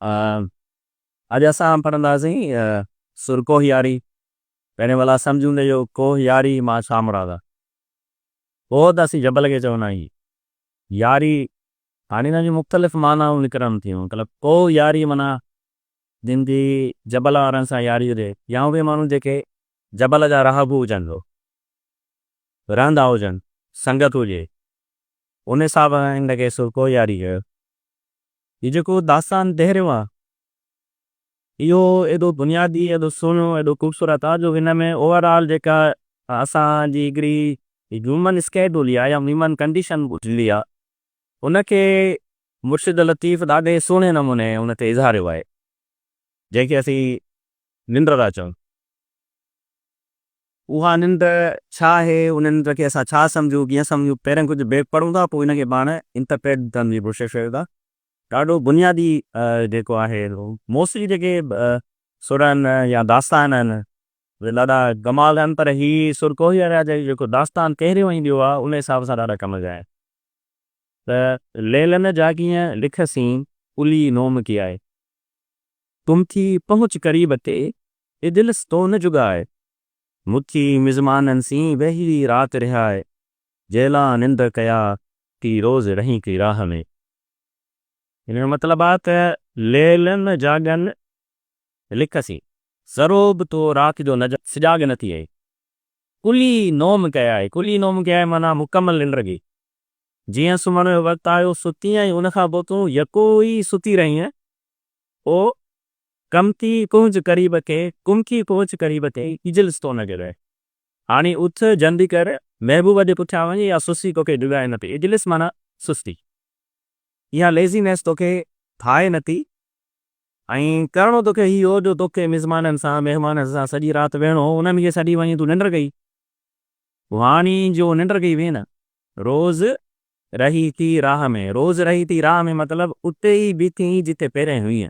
अॼु असां पढ़ंदासीं सुर कोहियारी। पहिरें भला सम्झूं त इहो कोहियारी मां छा मुराद आहे। पोइ त असीं जबल खे चवंदा आहियूं यारी। हाणे हिन जूं मुख़्तलिफ़ मानाऊं निकिरनि थियूं। मतिलबु कोहियारी माना जिन जी जबल वारनि सां यारी हुजे, या उहे माण्हू जेके जबल जा राहबु हुजनि, हो रहंदा हुजनि, संगत हुजे, उन हिसाब सां हिनखे सुर कोहियारी कयो। हीउ जेको दास्तान दहिरियो आहे, इहो एॾो बुनियादी, एॾो सुहिणो, एॾो ख़ूबसूरत आहे जो हिन में ओवरऑल जेका असांजी हिकिड़ी ह्यूमन स्केड्यूल आहे या ह्यूमन कंडीशन ॿुधली आहे, उनखे मुर्शिद लतीफ़ ॾाढे सुहिणे नमूने उन ते इज़हारियो आहे, जंहिंखे असीं निंड था चऊं। उहा निंड छा आहे, उन निंड खे असां छा सम्झूं, कीअं सम्झूं, पहिरियों कुझु बेक पढ़ूं था, पोइ हिनखे पाण इंटरप्रेट करण जी कोशिशि कयूं था। ॾाढो बुनियादी जेको आहे मोस्टली जेके सुर आहिनि या दास्तान आहिनि, उहे ॾाढा कमाल आहिनि, पर हीअ सुर कोहियारी जो जेको दास्तान पहिरियों ईंदो आहे, उन हिसाब सां ॾाढा कम जा आहिनि। त लेलन जाॻीअ लिखसीं कुली नोम की आहे, तुम थी पहुच करीब ते ये दिल तो न जुगाए, मुथी मिज़माननि सी वही रात रिहाए, जेला निंद कया की रोज़ रही की राह में। हिन जो मतिलबु आहे त लेलन जाॻनि लिखसीं, ज़रो बि तो राति जो सिजाग न थी आहे। कुली नोम कया आहे, कुली नोम कया आहे माना मुकमल निंड खे। जीअं सुम्हण जो वक़्तु आयो सुती ऐं उनखां पोइ तूं यको ई सुती रही, पोइ कमती पहुच करीब के कुमकी पहुच करीब ते इजलिस तो न गिरे। हाणे उथ जल्दी कर, महबूब जे पुठियां वञे, या सुस्ती तोखे डुगाए न पई। इजलिस माना सुस्ती, इहा लेज़ीनेस तोखे ठाहे नथी। ऐं करिणो तोखे इहो जो तोखे मिज़माननि सां, महिमाननि सां सॼी राति वेहणो, उन्हनि खे सॼी वञी तूं निंड कई, हाणी जो निंड कई वेह न, रोज़ रही थी राह में। रोज़ रही थी राह में मतिलबु उते ई बीठी जिते पहिरें हुई।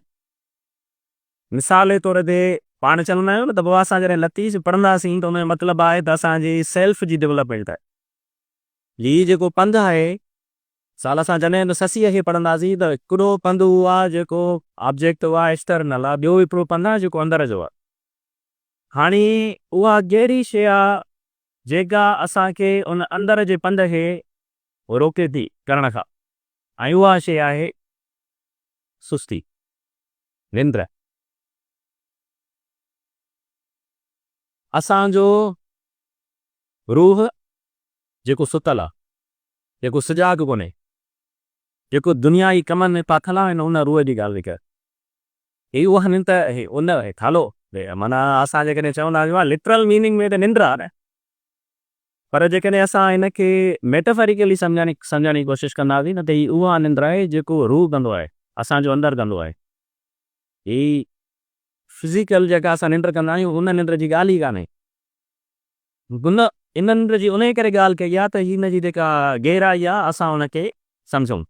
मिसाल जे तौर ते पाण चवंदा आहियूं न त पोइ असां जॾहिं लतीफ़ पढ़ंदासीं त उनजो मतिलबु आहे त असांजी सेल्फ जी डेवलपमेंट आहे। हीउ जेको पंधु आहे, साल असां जॾहिं त ससीअ खे पढ़ंदासीं त हिकिड़ो पंधु उहो आहे जेको ऑब्जेक्ट उहा एक्सटर्नल आहे, ॿियो हिकिड़ो पंधु आहे जेको अंदर जो आहे। हाणे उहा कहिड़ी शइ आहे जेका असांखे उन अंदर जे पंध खे रोके थी करण खां, ऐं उहा शइ आहे सुस्ती, निंड। असांजो रूह जेको सुतल आहे, जेको सिजाग कोन्हे, जेको दुनियाई कमनि में पाथल आहे, उन रूह जी ॻाल्हि थी कर। ही उहा निंड उन हलो माना असां जेकॾहिं चवंदा आहियूं लिटरल मीनिंग में त निंड आहे न, पर जेकॾहिं असां हिनखे मेटाफरिकली सम्झण जी कोशिशि कंदासीं न, त ही उहा निंड आहे जेको रूह कंदो आहे, असांजो अंदरि कंदो आहे। ही फिज़िकल जेका असां निंड कंदा आहियूं, उन निंड जी ॻाल्हि ई कान्हे। इन निंड जी उन करे ॻाल्हि कई आहे त हिन जी जेका गहराई आहे, असां उनखे सम्झूं।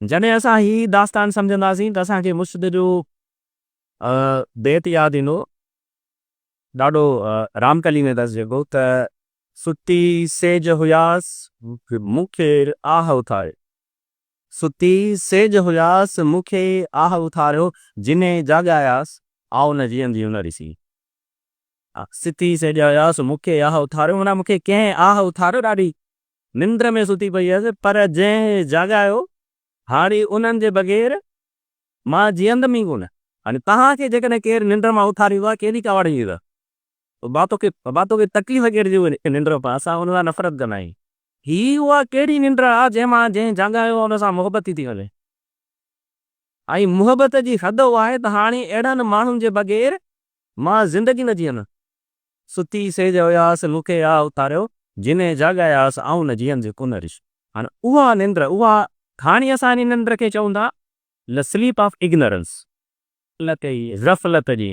जॾहिं असां ही दास्तान सम्झंदासीं त असांखे मुर्शिद जो बैत यादि ईंदो, ॾाढो रामकली में अथसि जेको त सुती सेज हुयासि मूंखे आह उथारे, सुती सेज हुयासि मूंखे आह उथारियो, जिने जाॻायासि आओ न जीअंदी हुन ॾिसी। सुती सेज हुयासि मूंखे आह उथारियो माना मूंखे कंहिं आह उथारियो, ॾाढी निंड में सुती पई हुयसि, पर जंहिं जाॻायो हाणे उन्हनि जे बग़ैर मां जीअंदमि ई कोन। हाणे तव्हांखे जेकॾहिं केरु निंड मां उथारियो आहे, केॾी कावड़ जी अथव, बातों खे तकलीफ़ कहिड़ी हुई निंड पां, असां हुन सां नफ़रत कंदा आहियूं। ही उहा कहिड़ी निंड आहे जंहिं जाॻायो हुन सां मुहबत थी थी वञे, ऐं मुहबत जी हद उहा आहे त हाणे अहिड़नि माण्हुनि जे बग़ैर मां ज़िंदगी न जीअंदमि। सुती सेज हुयासि मूंखे आह उथारियो, जिने जाॻायासि आऊं न जीअंदे कोन ॾिस। हाणे उहा निंड, उहा हाणे असां हिन निंड खे चऊं था द स्लीप ऑफ इग्नोरेंस, ग़फ़लत जी।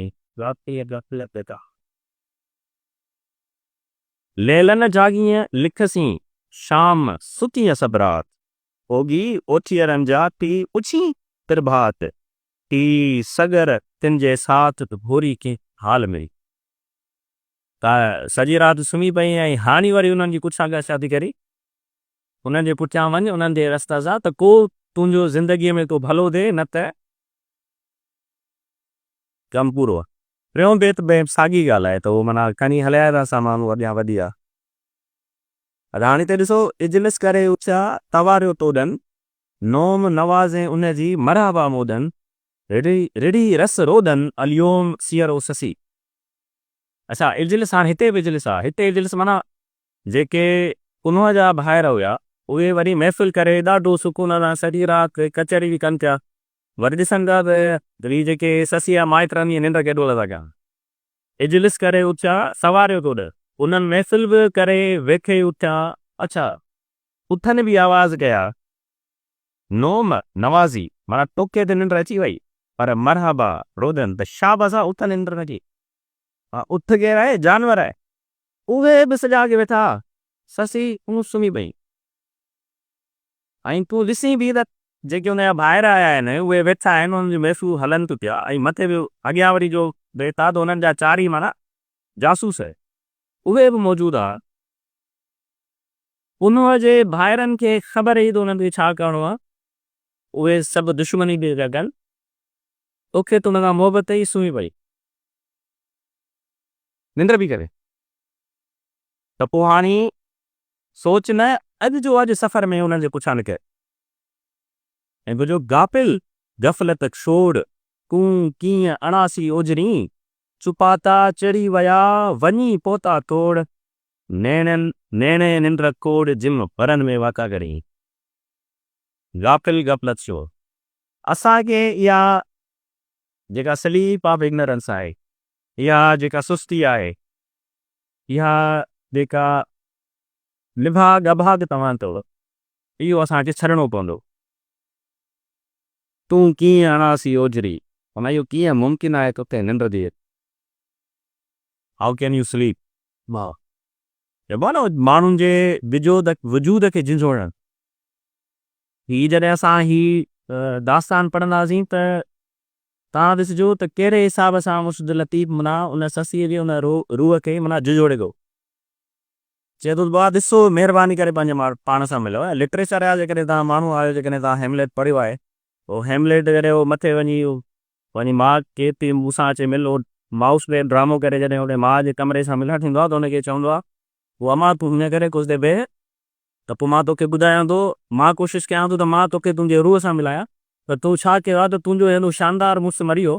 लेलन जाॻीअ लिखसीं शाम सुतीअ सबरात, होगी ओठियरनि जा टी उछी प्रभात, टी सगर तिन जे साथ भोरी के हाल में। त सॼी राति सुम्ही पई ऐं हाणे वरी उन्हनि जी पुछा ॻाल्हि थी करी, उन्हनि जे पुठियां वञ, उन्हनि जे रस्ता सां, त को तुंहिंजो ज़िंदगीअ में को भलो थिए, न त कमु पूरो आहे। टियों बेत बि साॻी ॻाल्हि आहे, त उहो माना खणी हलिया था सामान अॻियां वधी आहे। हाणे त ॾिसो, इजलिस करे उचा तवारियो तोड़नि, नोम नवाज़े उनजी मरहबा मोदन, रिड़ी रस रोदन, अलियोम सीरो ससी। अच्छा, इजलिस हाणे हिते बि इजलिस आहे। हिते इजलिस माना जेके कुनूह जा ॿाहिरि हुया उहे वरी महफ़िल करे ॾाढो सुकून सां सॼी राति कचहरी बि कनि पिया। वरी ॾिसनि था त हीअ जेके ससी आहे माइटरनि निंड केॾो था कनि। इजलिस करे उथिया सवारियो तोड़, उन्हनि महफ़िल बि करे वेखे उथिया। अच्छा, उथनि बि आवाज़ कया, नोम नवाज़ी माना तोखे त निंड अची वई, पर मरहबा रोदन त शाबाश आहे, उथ निंड नथी। उथ केरु आहे? जानवर आहे। उहे बि सॼा के वेठा, ससी तूं सुम्ही पई। ऐं तूं ॾिसी बि त जेके हुनजा ॿाहिरि आया आहिनि उहे वेठा आहिनि, उन्हनि जूं महफ़िलूं हलनि थियूं पिया। ऐं मथे बि अॻियां वरी जो वेठा त हुननि जा चार ई माना जासूस आहे, उहे बि मौजूदु आहे। उन्हनि जे ॿाहिरनि खे ख़बर ई त उन्हनि खे छा करिणो आहे। उहे सभु दुश्मनी बि पिया कनि, तोखे त हुन खां मोहबत ई सुम्ही पई, निंड बि करे। त पोइ हाणे सोच न, अॼु सफ़र में हुननि जे पुछा निकिरे ऐं बुझो, गापिल गफ़लत छोड़, तूं कीअं अणासी ओजरी, चुपाता चढ़ी विया वञी पोता तोड़, नैणे निंड कोड़ जिम परनि में वाका करी। गापिल गफ़लत छोड़, असांखे इहा जेका स्लीप ऑफ इग्नोरेंस आहे, इहा जेका सुस्ती आहे, इहा जेका लिभा गभाग तव्हां अथव, इहो असांखे छॾिणो पवंदो। तूं कीअं अणासी ओजरी, माना इहो कीअं मुमकिन आहे तोखे निंड थी? हाउ कैन यू स्लीप? चइबो आहे न माण्हुनि जे वजूद खे झिझोड़नि। हीअ जॾहिं असां दास्तान पढ़ंदासीं त तव्हां ॾिसिजो त कहिड़े हिसाब सां मुर्शिद लतीफ़ माना उन ससीअ खे, उन रूह खे माना झिझोड़े थो। चए थो भाउ ॾिसो, महिरबानी करे पंहिंजे पाण सां मिलो। लिटरेचर आहे, जेकॾहिं तव्हां माण्हू आहियो, जेकॾहिं तव्हां हेमलेट पढ़ियो आहे, पोइ हेमलेट करे मथे वञी माउ खे थी मूंसां अचे मिलो, माउस में ड्रामो करे जॾहिं हुन माउ जे कमरे सां मिलणु थींदो आहे त हुनखे चवंदो आहे, पोइ अमा तूं हीअं करे कुझु देरि वेह, त पोइ मां तोखे ॿुधायां थो, मां कोशिशि कयां थो त मां तोखे तुंहिंजे रूह सां मिलायां, त तूं छा कयो आहे त तुंहिंजो हेॾो शानदार मुड़ुसु मरी वियो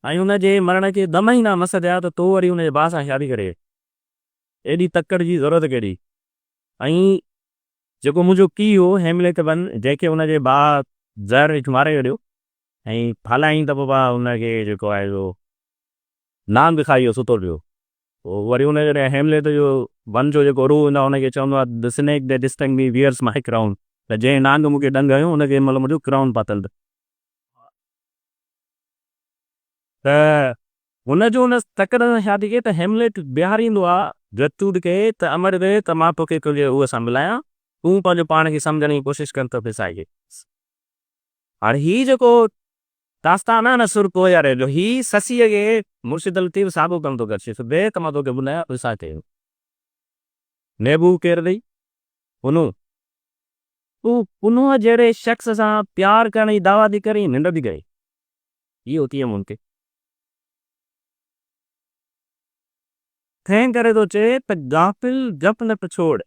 ऐं हुनजे मरण खे दम ई न मस थिया, त तूं वरी हुनजे भाउ सां शादी करे। एॾी तकड़ जी ज़रूरत कहिड़ी? ऐं जेको मुंहिंजो पीउ हो हेमलेट वन, जंहिंखे हुनजे भाउ ज़हर विझी मारे छॾियो ऐं हलायईं त पोइ हुनखे जेको आहे नांग बि खाई वियो, सुतो पियो। पोइ वरी हुन जॾहिं हेमलेट जो वन जो जेको रूह हूंदो आहे हुनखे चवंदो आहे, the snake that stung me wears my crown, त जंहिं नांग मूंखे ॾंग हयो हुनखे मतिलबु मुंहिंजो क्राउन पातल। त हुनजो हुन तकड़ सां शादी कई त हेमलेट बिहारींदो आहे गतूड खे, त अमर वे त मां तोखे तुंहिंजे रूह सां मिलायां, तूं पंहिंजो पाण खे सम्झण जी कोशिशि कनि त पिसाए। हाणे हीउ जेको दास्तान आहे न सुर पोयारे जो, हीउ ससीअ खे मुर्शिद लतीफ़ साॻियो कमु थो करे बे, त मां तोखे ॿुधायां पिसा थिए। नेबू केरु अथई? पुनू। तूं पुनूअ जहिड़े शख़्स सां प्यार करण जी दावा थी करी, निंड थी करे? इहो मुमकिन? तंहिं करे थो चए त गाफ़िल गफ़लत छोड़,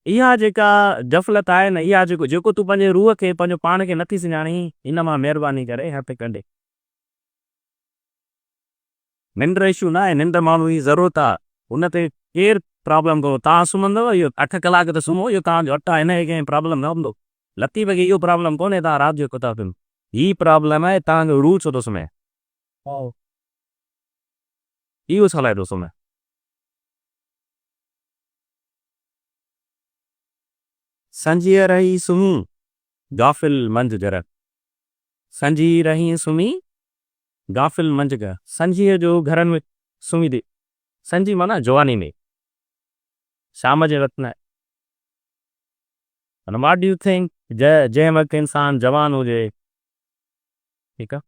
इहा जेका गफ़लत आहे न, इहा जेको तूं पंहिंजे रूह खे, पंहिंजो पाण खे नथी सुञाणी, इन मां महिरबानी करे हथ कढे। निंड इशू न आहे, निंड माण्हू जी ज़रूरत आहे, हुन ते केरु प्रॉब्लम कोन्हे। तव्हां सुम्हंदव, इहो 8 कलाक त सुम्हो, इहो तव्हांजो हटु आहे, हिनखे कंहिं प्रॉब्लम न हूंदो। लतीफ़ खे इहो प्रॉब्लम कोन्हे तव्हां राति जो किताब पढ़ो, हीअ प्रॉब्लम आहे तव्हांजो रूह छो थो सुम्हे, इहो छा लाइ थो सुम्हे। संजीअ रही सुम्ही गाफ़िल मंझि घर, संजी रही सुम्ही गाफ़िल मंझि घर, संजीअ जो घरनि में सुम्ही थी। संजी माना जवानी में, शाम जे वक़्तु न। व्हाट डू यू थिंक, जंहिं वक़्तु इंसानु जवान हुजे, ठीकु आहे,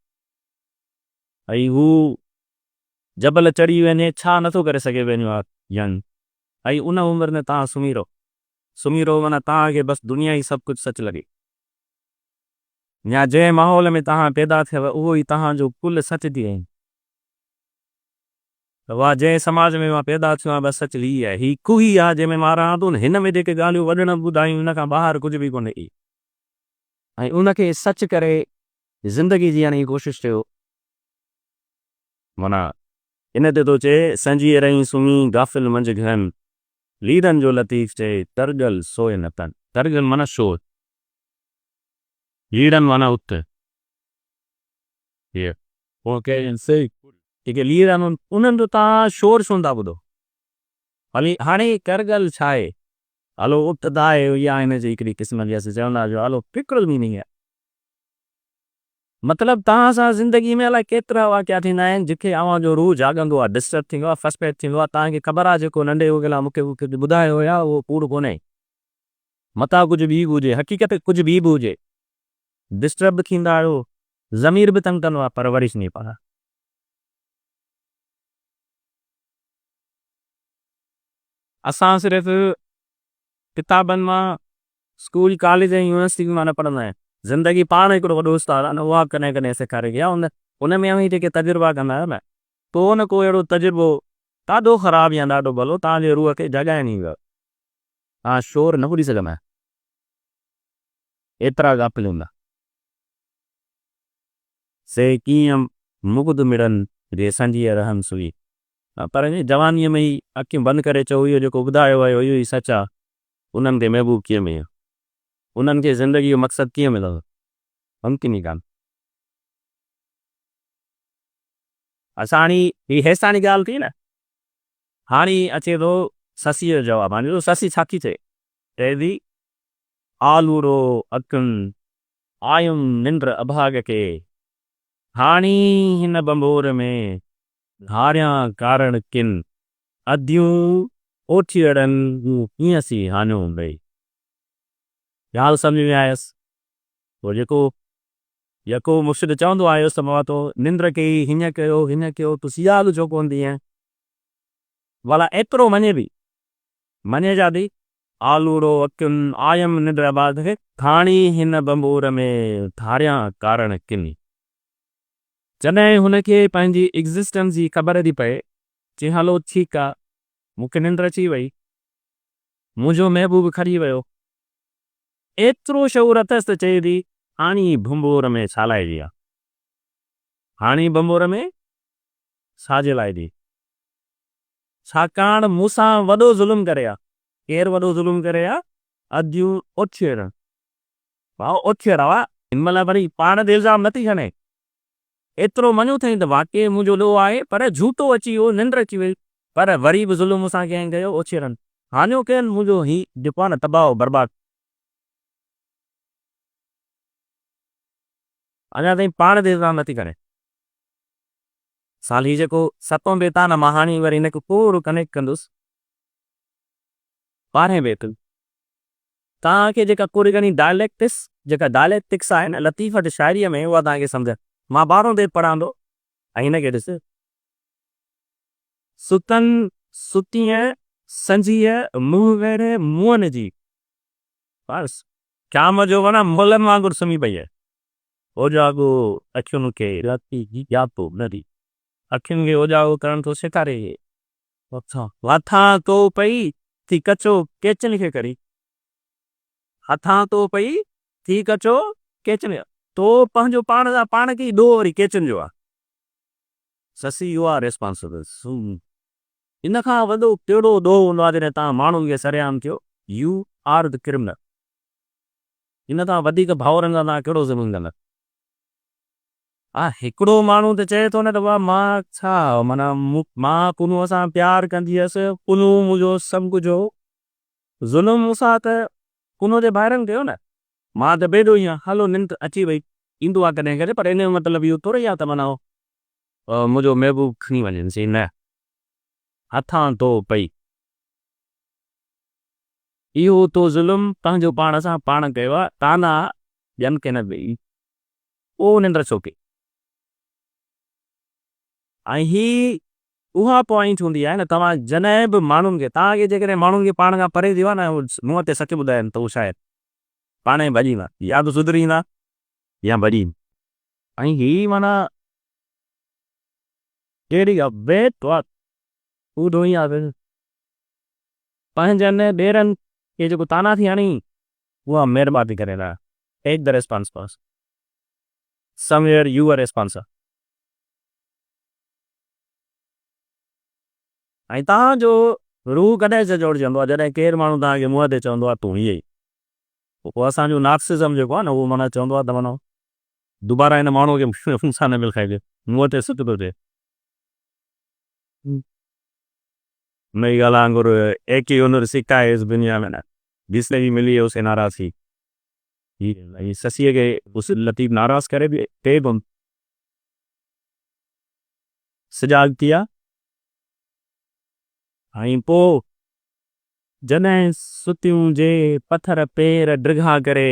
ऐं हू जबल चढ़ी वञे, छा नथो करे सघे पंहिंजो आहे यंग, ऐं उन उमिरि में तव्हां सुम्ही रहो माना तव्हांखे बसि दुनिया ई सभु कुझु सच लॻे, या जंहिं माहौल में तव्हां पैदा थियव उहो ई तव्हांजो कुल सच थी वञे। वाह जंहिं समाज में मां पैदा थियो आहियां बसि सच ई आहे हिकु ई आहे जंहिंमें मां रहां थो हिन में जेके ॻाल्हियूं वॾनि ॿुधायूं हिन खां ॿाहिरि कुझु बि कोन्हे की ऐं उनखे सच करे ज़िंदगी जीअण जी कोशिशि कयो माना इन ते थो चए संजीअ रही सुम्ही गाफ़िल मंझि घरनि लीरनि जो लतीफ़ चए तरगल सोए न तन तरगल माना शोर लीरनि माना उत ओके जेके लीर आहिनि उन्हनि जो तव्हां शोर छो था ॿुधो हली हाणे करगल छा आहे हलो उत त आहे इहा हिन जी हिकिड़ी क़िस्म जी असां चवंदा जो हलो फिक्र मीनिंग आहे मतिलबु तव्हां सां ज़िंदगी में अलाए केतिरा वाकिया थींदा आहिनि जिथे अव्हां जो रूह जाॻंदो आहे डिस्टर्ब थींदो आहे फस्ट्रेट थींदो आहे तव्हांखे ख़बर आहे जेको नंढे वॻे लाइ मूंखे ॿुधायो हुया उहो पूरो कोन्हे मथां कुझु बि हुजे हक़ीक़त कुझु बि हुजे डिस्टर्ब थींदा आहियो ज़मीर बि तंग कंदो आहे परवरिश नहीं पाण असां सिर्फ़ु किताबनि मां स्कूल कॉलेज ऐं यूनिवर्सिटी मां न पढ़ंदा आहियूं ज़िंदगी पाण हिकिड़ो वॾो उस्तादु आहे न उहा कॾहिं कॾहिं सेखारे गया उन में ई जेके तजुर्बा कंदा आहियो न को न को अहिड़ो तजुर्बो ॾाढो ख़राबु या ॾाढो भलो तव्हांजे रूह खे जॻाइनि ई वियो तव्हां शोर न ॿुधी सघंदा आहियो एतिरा गाफ़िल हूंदा से कीअं मुग्ध मिड़नि जे संजीअ रहनि सुई पर जवानीअ में ई अखियूं बंदि करे चओ इहो जेको ॿुधायो वियो इहो ई सच आहे उन्हनि खे महबूब कीअं मिलियो उन्हनि खे ज़िंदगी जो मक़सदु कीअं मिलंदो मुमकिन ई कान असां हाणे ही हेसाणी ॻाल्हि थी न हाणे अचे थो ससीअ जो जवाबु हाणे ससी छा थी चए चए थी आलूरो अखियुनि आयुमि निंड अभाग खे हाणी हिन बंबोर में हारियां कारण किन अधियूं ओठियड़नि कीअं सी हानियूं भई ॻाल्हि सम्झ में आयसि पोइ जेको मुर्शिद चवंदो आयुसि त मां तो निंड कई हीअं कयो तूं सियाल छो कोन थी आहीं भला एतिरो मञे जा थी आलूरो अखियुनि आयमि निंड अभाग खे हाणी हिन बंबोर में हारियां कारण किन जॾहिं हुनखे पंहिंजी एग्ज़िस्टेंस जी ख़बर थी पए चई हलो ठीकु आहे मूंखे निंड अची वई मुंहिंजो महबूब खरी वियो एतिरो शऊर अथसि त चए थी हाणी बंबोर में छा लाइजी आहे हाणी बंबोर में छाजे लाइ थी छाकाणि मूंसां वॾो ज़ुल्म करे आहे केरु वॾो ज़ुल्म करे आहे अधियूं ओठियर भाउ ओठियर आहे हिन महिल वरी पाण ते इल्ज़ाम नथी खणे एतिरो मञो अथई त वाक़ई मुंहिंजो ॾोह आहे पर झूठो अची वियो निंड अची वई पर वरी बि ज़ुल्म मूंसां कंहिं कयो ओछिरनि हानियो कयनि मुंहिंजो हीउ जेको आहे न तबाह बर्बादु अञा ताईं पाण ते इल्ज़ाम नथी करे साल हीउ जेको सतों बेत आहे न मां हाणे वरी हिनखे पूरो कनेक्ट कंदुसि 12 बेत तव्हांखे जेका कोई घणी डायलेक्टिक्स आहे न लतीफ़त शाइरीअ में उहा तव्हांखे सम्झ मां 12 बेत पढ़ां थो ऐं हिनखे ॾिस सुतनि सुतीअ संजीअ मुंहुं वेड़े मुंहनि जी बसि शाम जो वञा मुलनि वांगुरु सुम्ही पई आहे ओजागो अखियुनि खे राति यादो नदी अखियुनि खे ओजागो करण थो सेखारे हथां तो पई थी कचो केचनि खे करी हथां तो पई थी कचो केचनि तो पंहिंजो पाण खे ॾोह वरी केचनि जो आहे ससी यू आर रेस्पॉन्सिबल इन खां वॾो कहिड़ो ॾोह हूंदो आहे जॾहिं तव्हां माण्हुनि खे सरेआम कयो U R the criminal in खां वधीक भाउरनि सां तव्हां कहिड़ो ज़ुल्म कंदा हा हिकिड़ो माण्हू त चए थो न त वाह मां छा माना मां पुनूअ सां प्यारु कंदी हुअसि पुनू मुंहिंजो सभु कुझु हो ज़ुल्म मूंसां त पुनू जे ॿाहिरनि कयो न मां त बेॾो ई आहियां हलो निंड अची वई ईंदो आहे कॾहिं कॾहिं पर इन जो मतिलबु इहो थोरी आहे त माना मुंहिंजो महबूब खणी वञे चई न हथां तो पई इहो तो ज़ुल्म पंहिंजो पाण सां पाण कयो आहे ताना ॿियनि खे न ॾेई पोइ निंड छो कई ऐं ही उहा पॉइंट हूंदी आहे न तव्हां जॾहिं बि माण्हुनि खे तव्हांखे जेकॾहिं माण्हुनि खे पाण खां परे थियो आहे न मुंहं ते सच ॿुधाइनि त उहो शायदि पाण ई भॼींदा या त सुधरींदा या भॼी ऐं ही माना कहिड़ी बेत उहो ई आहे पंहिंजनि ॿेरनि खे जेको ताना थी हणी उहा महिरबानी करे रहा take the response first somewhere you are responsible ऐं तव्हांजो रूह कॾहिं जोड़जंदो आहे जॾहिं केरु माण्हू तव्हांखे मुंहं ते चवंदो आहे तूं हीअं ई पोइ असांजो नार्सिज़म जेको आहे न उहो माना चवंदो आहे त माना दुबारा हिन माण्हूअ खे मूंसां न मिलखाइजे मुंहं ते सुठ थो थिए नई ॻाल्हि वांगुरु एक ही हुनर सिका आहे इस दुनिया में न जिसने भी मिली है उसे नाराज़ थी ससीअ खे उस लतीफ़ नाराज़ करे बि टे बि सजाग थी आहे ऐं पोइ जॾहिं सुतियूं जे पथर पेर ड्रिघा करे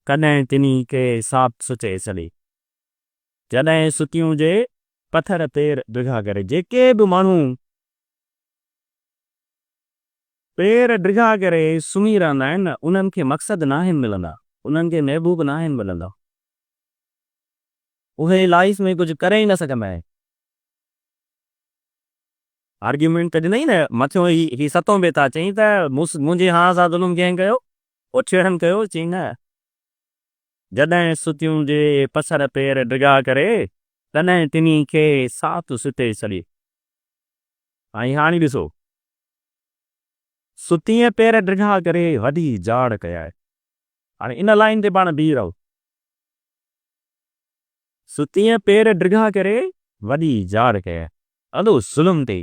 कॾहिं तिनी खे साथ सुचे छॾी जॾहिं सुतियूं जे पथर पेर ड्रिघा करे जेके बि माण्हू पेर ड्रिघा करे सुम्ही रहंदा आहिनि न उन्हनि खे मक़सदु न आहिनि मिलंदा उन्हनि खे महबूब न आहिनि मिलंदा उहे लाइफ में कुझु करे ई न सघंदा आहिनि आर्ग्यूमेंट त ॾिनई न मथियो ही सतों बेता चई त मुंहिंजे हा सां ज़ुल्म कंहिं कयो पोइ छेड़नि कयो चई न जॾहिं सुतियूं जे पसर पेर ड्रिघा करे तॾहिं तिनी खे साथ सुते छॾी ऐं हाणे ॾिसो सुतीअ पेर ड्रिघा करे वॾी जाड़ कया आहे हाणे इन लाइन ते पाण बीह रहो सुतीअ पेर ड्रिघा करे वॾी जाड़ कया अॾो ज़ुल्म ते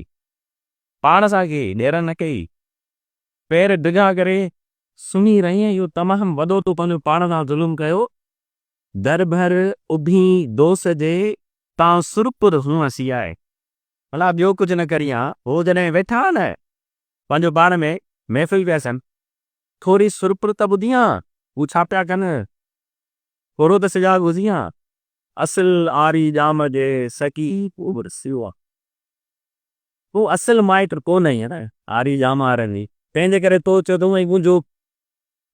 पाण सां के ॾेर न कई पेर ड्रिघा करे सुम्ही रही इहो तमामु वॾो तूं पंहिंजो पाण सां ज़ुल्म कयो दर भर उभी दोस्त जे तां सुरपुर हुअं सी आहे भला ॿियो कुझु न करी आहे हो जॾहिं वेठा न पंहिंजो पाण में महफ़िल पिया सनि थोरी सुरपुर त ॿुधी आहे हू छा पिया कनि थोरो त सिजाग हुजी आहे असुल आरी जाम जे सकी पोइ आहे हू असुल माइट कोन ई न आरी जाम वारनि जी तंहिंजे करे तो चयो त मुंहिंजो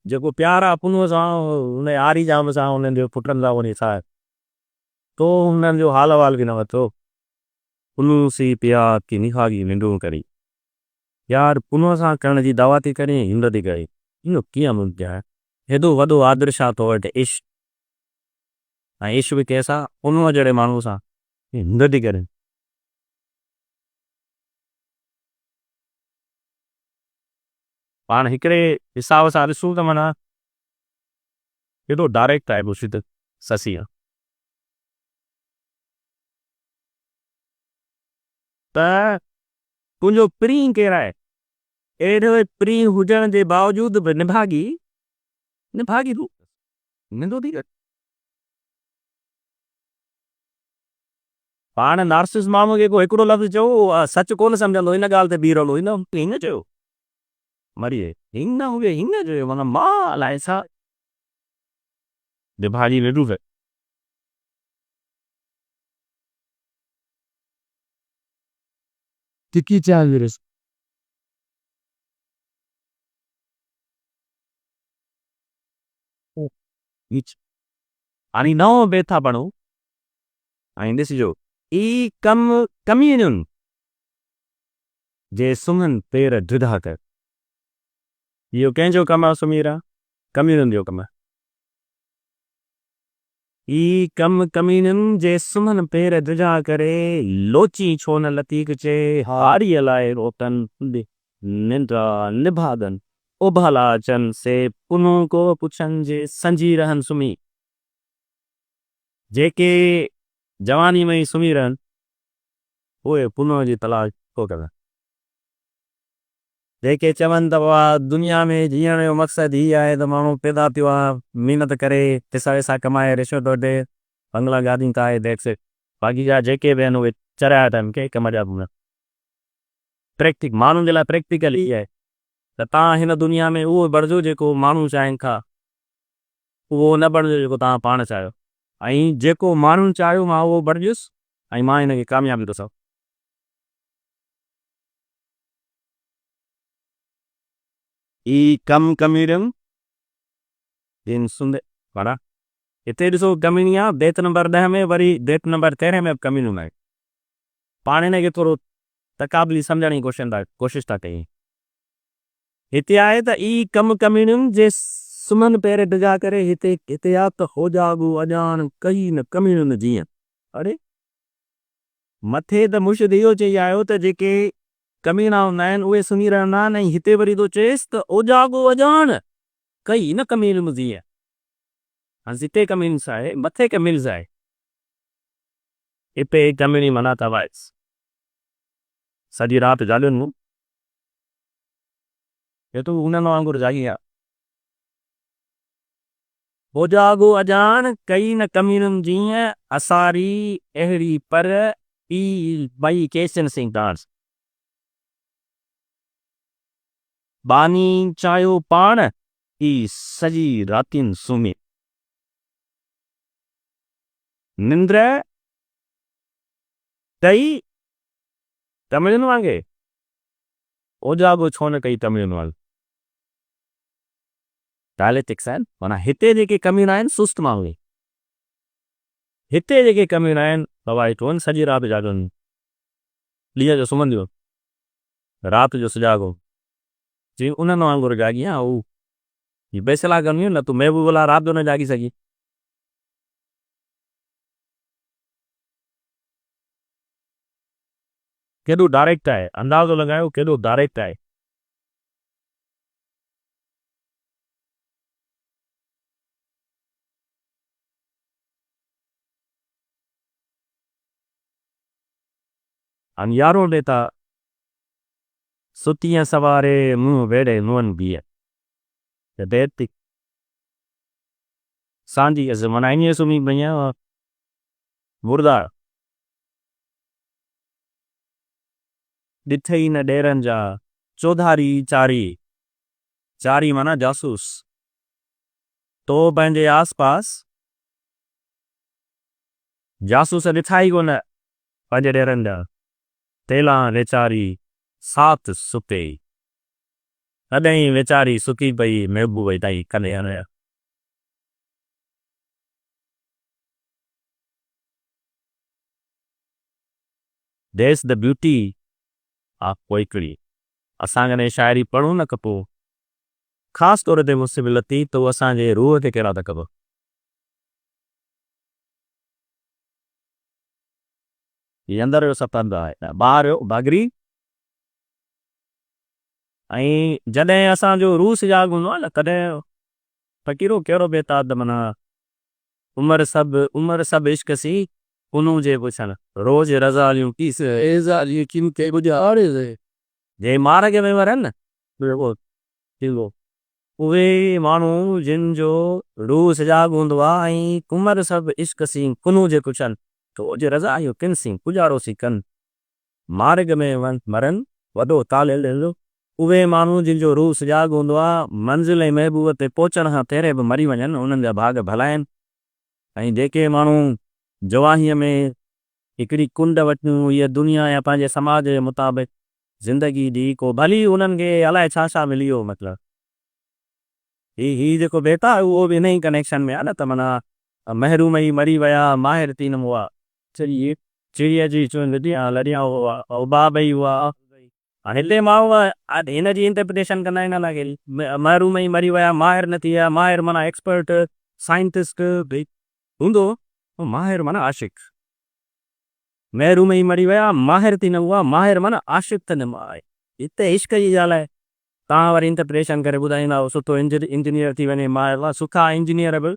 जेको प्यारु आहे पुनूअ सां हुन आरी जाम सां हुननि जो पुटनि सां वञी छा तो हुननि जो हाल वाल बि न वरितो पुनू सी पिया की निखागी निंडूं करी यार पुनूअ सां करण जी दवा थी करे हिंद थी करे इहो कीअं मुमकिन आहे हेॾो वॾो आदर्श आहे तो वटि इश्क ऐं इश्क बि कंहिंसां पुनूअ जहिड़े माण्हू सां हिंद थी करे पाण हिकिड़े हिसाब सां ॾिसूं त माना हेॾो डायरेक्ट आहे मुर्शिद ससीअ त तुंहिंजो प्रीं केरु आहे अहिड़ो प्रीं हुजण जे बावजूदि बि निभागी तूं निंदो थी करे पाण नार्सिस माण्हूअ खे को हिकिड़ो लफ़्ज़ चओ सच कोन सम्झंदो हिन ॻाल्हि ते बीह रहंदो हिन चयो मरिए हिन चयो माना मां अलाए छा निभागी निंडूं करे टिकी चांहि हाणे नओं बेथा बणो ऐं ॾिसिजो ई कमीनुनि जे सुम्हनि पेर ड्रिघा कर इहो कंहिंजो कमु आहे सुमीरा कमीनुनि जो कमु आहे ई कमीनुनि जे सुम्हनि पेर ड्रिघा करे लोची छो न लतीफ़ चए हारीअ लाइ रोतनि निंड्रा निभागनि उभाला अचनि से पुनू को पुछनि जे संजी रहनि सुम्ही जेके जवानी में ई सुम्ही रहनि उहे पुनूअ जी तलाश छो कनि जेके चवनि त बाबा दुनिया में जीअण जो मक़सदु हीअ आहे त माण्हू पैदा थियो आहे महिनत करे पैसा वैसा कमाए रिश्वत वठे बंगला गाॾियूं ठाहे डेक्स बाक़ी जा जेके बि आहिनि उहे चरिया अथनि कंहिं कम जा बि न माण्हुनि जे लाइ प्रैक्टिकल ई आहे त तव्हां हिन दुनिया में उहो बणिजो जेको माण्हू चाहिनि था उहो न बणिजो जेको तव्हां पाण चाहियो ऐं जेको माण्हुनि चाहियो मां उहो बणिजुसि ऐं मां हिनखे कामयाबी ॾिसां ई कमीनुनि इन सुंदे माना हिते ॾिसो कमीनी आहे बेत नंबर 10 में वरी बेत नंबर 13 में बि कमीनुनि आहे पाण हिनखे थोरो तक़ाबली सम्झण जी कोशिशि था कयूं। हिते आहे त ई कम कमीणियुनि जे सुम्हनि पेर डिॼा करे हिते आहे त हो जाॻो अॼाण कई न कमीणियुनि जीअं। अरे मथे त मुर्शिद इहो चई आयो त जेके कमीणा हूंदा आहिनि उहे सुम्ही रहंदा आहिनि, ऐं हिते वरी थो चएसि त ओ जाॻो अॼाण कई न कमीणियुनि जीअं। हाणे हिते कमीन्स आहे, मथे कमीन्स आहे, हिते कमीणी माना त वाइस सॼी राति जाॻियुनि मूं हे तूं उन्हनि वांगुरु जाॻी आहे। हो जाॻो अॼाण कई न कमीणियुनि जीअं असारी अहिड़ी पर ई ॿई केसनि सिंह डांस बानी चाहियो पाण ई सॼी रातियुनि सुम्ही निंद्र कई तमिड़ियुनि वांगुरु ओ जाॻो छो न कई तमिड़ियुनि वांगुरु। डायलेक्टिक्स आहिनि, माना हिते जेके कमीणा आहिनि सुस्त माण्हू, हिते जेके कमीणा आहिनि रवाइटूं आहिनि सॼी राति जाॻनि, ॾींहं जो सुम्हंदियूं, राति जो सुॼाॻो जीअं उन्हनि वांगुरु जाॻी आहे। हू बेसिला कंदियूं न, तूं महबूबुल्ला राति जो न जाॻी सघी। केॾो डायरेक्ट आहे, अंदाज़ो लॻायो केॾो डायरेक्ट आहे। यारो बेटा सुतीअ सवारे मुंहुं वेड़े नुअनि बीह त देती सांझी अस माना ईअं सुम्ही पई आहियां मुर्दा ॾिठई न ॾेरनि जा चौधारी चारी, चारी माना जासूस, तो पंहिंजे आस पास जासूस ॾिठा ई कोन पंहिंजे ॾेरनि जा, तेला वेचारी साथ सुते तॾहिं वेचारी सुकी पई महबूब ताईं कॾहिं हणिया। There's the beauty of poetry। असां कॾहिं शाइरी पढ़ूं न कपो ख़ासि तौर ते मुस्लिम लतीफ़ त असांजे रूह खे कहिड़ा था कबो। हीअ अंदरि जो सफ़ंद आहे, ॿाहिरि जो बागरी। ऐं जॾहिं असांजो रूह सुजाॻ हूंदो आहे न तॾहिं फ़क़ीरो कहिड़ो बेताब माना उमिरि सभु इश्क सी कुनू जे पुछनि रोज़ रज़ालियूं किस एज़ालियूं किन के गुज़ारे जे मार्ग में वरनि न उहे माण्हू जिन जो रूह सुजाॻ हूंदो आहे ऐं उमिरि सभु इश्क सी कुनू जे पुछनि रोज़ रज़ालियूं किन सी गुज़ारो सी कनि मार्ग में मरनि वॾो ताले उहे माण्हू जिन जो रूह सुजाॻ हूंदो आहे मंज़िल ऐं महबूब ते पहुचण खां पहिरें बि मरी वञनि उन्हनि जा भाग भला आहिनि। ऐं जेके माण्हू जवानीअ में हिकिड़ी कुंड वठूं हीअ दुनिया या पंहिंजे समाज जे मुताबिक़ ज़िंदगी ॾी को भली उन्हनि खे अलाए छा छा मिली वियो मतिलबु ही जेको बेटा उहो बि इन ई कनेक्शन में आहे न त माना महरूम ई मरी विया माहिर थी न हुआ चिड़ीअ जी लॾिया हुआ उबाब ई हुआ। हाणे हिते माण्हू हिन जी इंटरप्रिटेशन कंदा आहिनि अलाए कहिड़ी महरूम ई मरी विया माहिर न थी विया, माहिर माना एक्सपर्ट साइंटिस्ट हूंदो, माहिर माना आशिक, महरूम ई मरी विया माहिर थी न हुआ, माहिर माना आशिक त न आहे। हिते इश्क जी ॻाल्हि आहे, तव्हां वरी इंटरप्रिटेशन करे ॿुधाईंदा सुठो इंजीनियर थी वञे माहिर सुठा इंजीनियर बि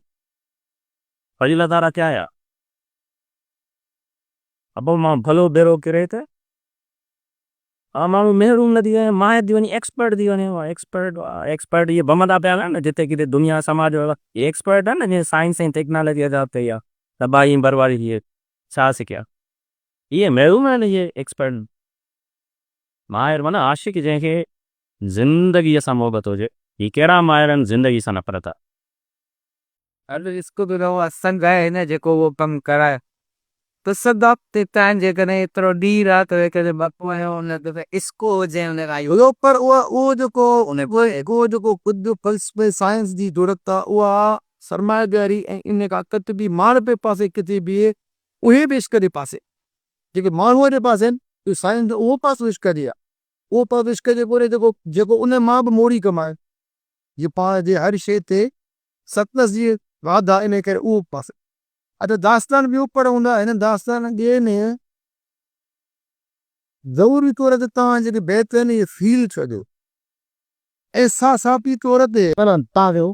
फज़ीलत वारा थिया या अब मां भलो बेरो किरे त माण्हू महरूम न थी वञे माहिर थी वञे एक्सपर्ट थी वञे एक्सपर्ट इहे भमंदा पिया न जिते किथे दुनिया समाज एक्सपर्ट आहे न जीअं साइंस ऐं टेक्नोलॉजी जा कई आहे तबाही बरबादी थी छा सिखिया इहे महरूम आहिनि इहे एक्सपर्ट। माहिर माना आशिक जंहिंखे ज़िंदगीअ सां मोहबत हुजे, ही कहिड़ा माहिर आहिनि ज़िंदगी सां नफ़रत आहे। अरे इसको तो रहो असंग है ना जेको वो कम कराए तो सदा ते तान जे कने एतरो डी रात वे के बापू है उन तो इसको जे उन आयो यो पर वो जो को उन वो जो को खुद फलसफे साइंस दी जरूरत था वो सरमायादारी इन का कत भी मार पे पासे किते भी उहे पेश करे पासे जेके मानव जे पासे तो साईं उहो पब्लिश करे आहे, उहो पब्लिश करे पोइ जेको उन मां बि मोड़ी कमाए, जे पाण जे हर शइ ते सतनस जी वाधा इन करे उहो पासे। अच्छा दास्तान ॿियो पढ़ंदा हिन दास्तान ॿिए में ज़रूरी तौर ते तव्हां जेके बैत आहिनि इहे फील छॾियो, एहसासाती तौर ते पर तव्हां